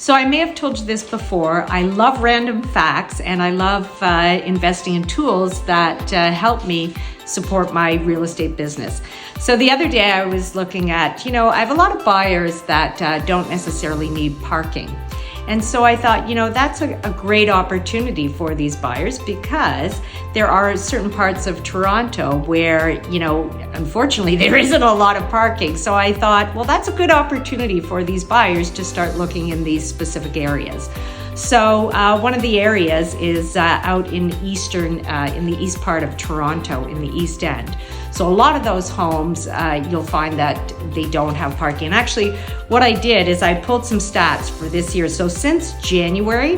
So I may have told you this before, I love random facts and I love investing in tools that help me support my real estate business. So the other day I was looking at, I have a lot of buyers that don't necessarily need parking. And so I thought, that's a great opportunity for these buyers because there are certain parts of Toronto where, unfortunately there isn't a lot of parking. So I thought, well, that's a good opportunity for these buyers to start looking in these specific areas. So one of the areas is out in the east part of Toronto, in the East End. So a lot of those homes, you'll find that they don't have parking. And actually, what I did is I pulled some stats for this year. So since January,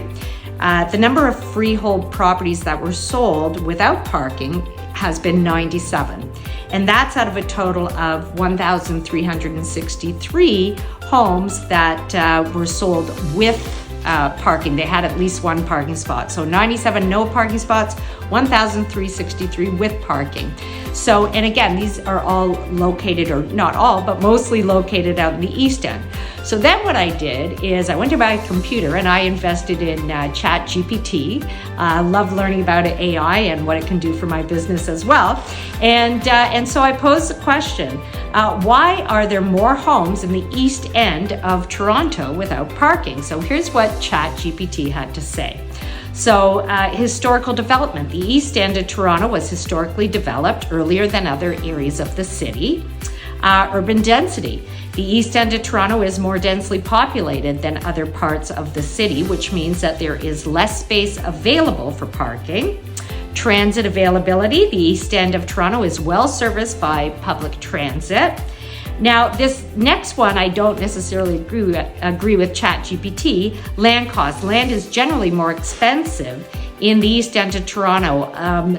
the number of freehold properties that were sold without parking has been 97. And that's out of a total of 1,363 homes that were sold with parking. They had at least one parking spot. So 97 no parking spots, 1,363 with parking. So, and again, these are all located, or not all, but mostly located out in the East End. So then what I did is I went to my computer and I invested in ChatGPT. Love learning about AI and what it can do for my business as well. And so I posed the question, why are there more homes in the East End of Toronto without parking? So here's what ChatGPT had to say. So historical development. The East End of Toronto was historically developed earlier than other areas of the city. Urban density. The East End of Toronto is more densely populated than other parts of the city, which means that there is less space available for parking. Transit availability. The East End of Toronto is well serviced by public transit. Now, this next one, I don't necessarily agree with ChatGPT. Land costs. Land is generally more expensive in the East End of Toronto,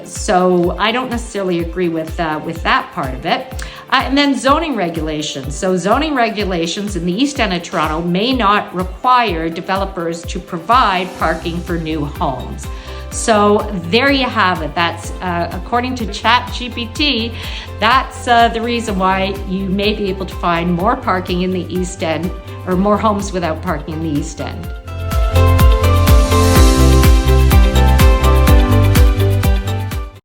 so I don't necessarily agree with that part of it. And then zoning regulations. So zoning regulations in the East End of Toronto may not require developers to provide parking for new homes. So there you have it. That's according to ChatGPT, that's the reason why you may be able to find more parking in the East End, or more homes without parking in the East End.